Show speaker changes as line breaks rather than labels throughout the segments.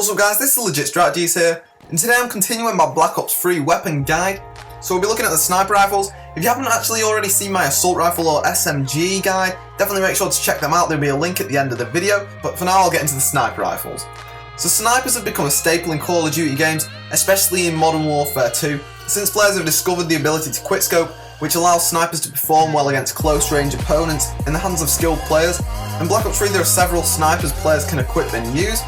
What's up guys, this is Legit Strategies here, and today I'm continuing my Black Ops 3 weapon guide. So we'll be looking at the sniper rifles. If you haven't actually already seen my assault rifle or SMG guide, definitely make sure to check them out, there'll be a link at the end of the video, but for now I'll get into the sniper rifles. So snipers have become a staple in Call of Duty games, especially in Modern Warfare 2, since players have discovered the ability to quickscope, which allows snipers to perform well against close range opponents in the hands of skilled players. In Black Ops 3 there are several snipers players can equip and use.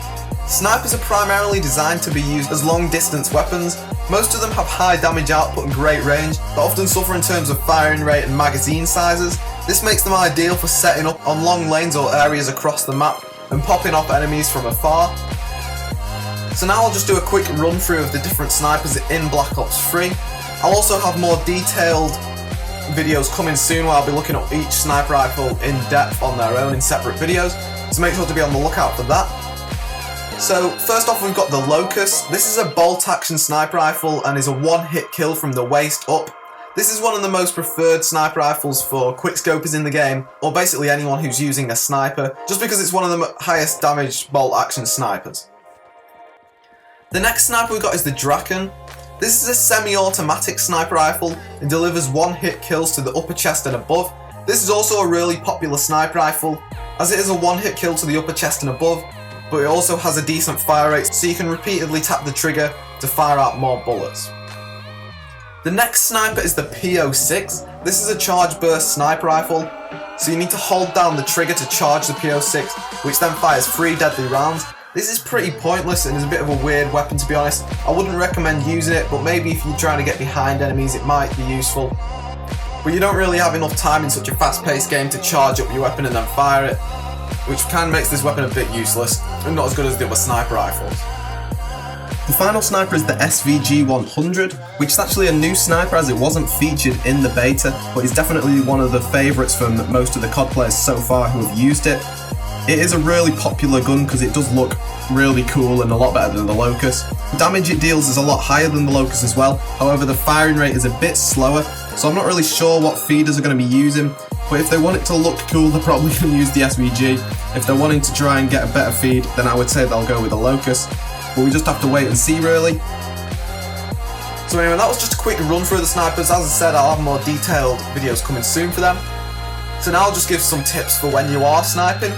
Snipers are primarily designed to be used as long distance weapons. Most of them have high damage output and great range, but often suffer in terms of firing rate and magazine sizes. This makes them ideal for setting up on long lanes or areas across the map and popping off enemies from afar. So now I'll just do a quick run through of the different snipers in Black Ops 3. I'll also have more detailed videos coming soon where I'll be looking at each sniper rifle in depth on their own in separate videos, so make sure to be on the lookout for that. So first off we've got the Locus. This is a bolt action sniper rifle and is a one-hit kill from the waist up. This is one of the most preferred sniper rifles for quickscopers in the game, or basically anyone who's using a sniper, just because it's one of the highest damage bolt action snipers. The next sniper we've got is the Drakon. This is a semi-automatic sniper rifle and delivers one-hit kills to the upper chest and above. This is also a really popular sniper rifle, as it is a one-hit kill to the upper chest and above, but it also has a decent fire rate, so you can repeatedly tap the trigger to fire out more bullets. The next sniper is the PO6. This is a charge burst sniper rifle, so you need to hold down the trigger to charge the PO6, which then fires 3 deadly rounds. This is pretty pointless and is a bit of a weird weapon, to be honest. I wouldn't recommend using it, but maybe if you're trying to get behind enemies it might be useful. But you don't really have enough time in such a fast-paced game to charge up your weapon and then fire it, which kind of makes this weapon a bit useless and not as good as the other sniper rifles. The final sniper is the SVG-100, which is actually a new sniper as it wasn't featured in the beta, but is definitely one of the favourites from most of the COD players so far who have used it. It is a really popular gun because it does look really cool and a lot better than the Locus. The damage it deals is a lot higher than the Locus as well, however the firing rate is a bit slower, so I'm not really sure what feeders are going to be using, but if they want it to look cool they're probably going to use the SVG. If they're wanting to try and get a better feed then I would say they'll go with the Locus, but we just have to wait and see really. So anyway, that was just a quick run through the snipers. As I said, I'll have more detailed videos coming soon for them. So now I'll just give some tips for when you are sniping.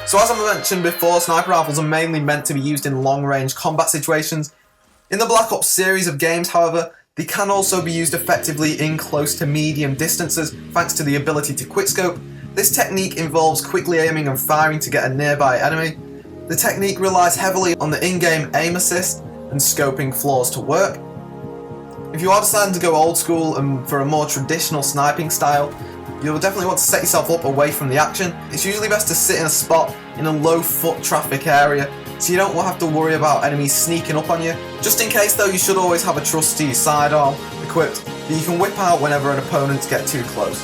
So as I mentioned before, sniper rifles are mainly meant to be used in long-range combat situations. In the Black Ops series of games, however, they can also be used effectively in close to medium distances thanks to the ability to quickscope. This technique involves quickly aiming and firing to get a nearby enemy. The technique relies heavily on the in-game aim assist and scoping flaws to work. If you are deciding to go old school and for a more traditional sniping style, you'll definitely want to set yourself up away from the action. It's usually best to sit in a spot in a low foot traffic area so you don't have to worry about enemies sneaking up on you. Just in case though, you should always have a trusty sidearm equipped that you can whip out whenever an opponent gets too close.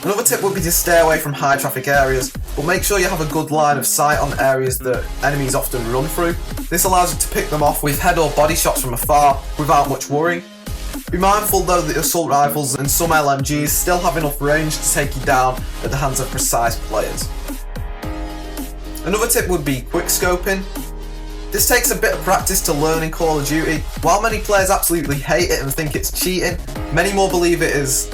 Another tip would be to stay away from high traffic areas, but make sure you have a good line of sight on areas that enemies often run through. This allows you to pick them off with head or body shots from afar without much worry. Be mindful though that assault rifles and some LMGs still have enough range to take you down at the hands of precise players. Another tip would be quickscoping. This takes a bit of practice to learn in Call of Duty. While many players absolutely hate it and think it's cheating, many more believe it is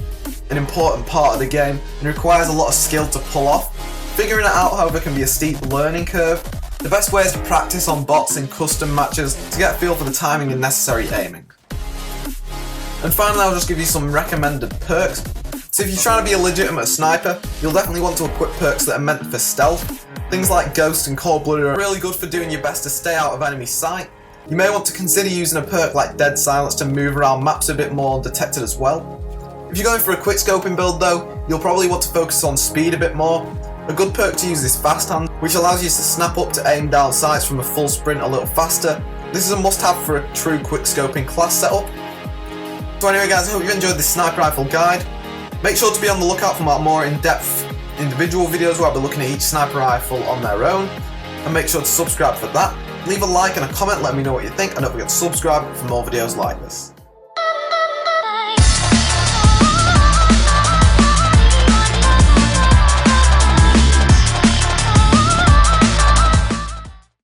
an important part of the game and requires a lot of skill to pull off. Figuring it out, however, can be a steep learning curve. The best way is to practice on bots in custom matches to get a feel for the timing and necessary aiming. And finally, I'll just give you some recommended perks. So if you're trying to be a legitimate sniper, you'll definitely want to equip perks that are meant for stealth. Things like Ghost and Cold Blooded are really good for doing your best to stay out of enemy sight. You may want to consider using a perk like Dead Silence to move around maps a bit more undetected as well. If you're going for a quickscoping build though, you'll probably want to focus on speed a bit more. A good perk to use is Fast Hand, which allows you to snap up to aim down sights from a full sprint a little faster. This is a must-have for a true quickscoping class setup. So anyway guys, I hope you enjoyed this sniper rifle guide. Make sure to be on the lookout for my more in-depth individual videos where I'll be looking at each sniper rifle on their own. And make sure to subscribe for that. Leave a like and a comment, let me know what you think, and don't forget to subscribe for more videos like this.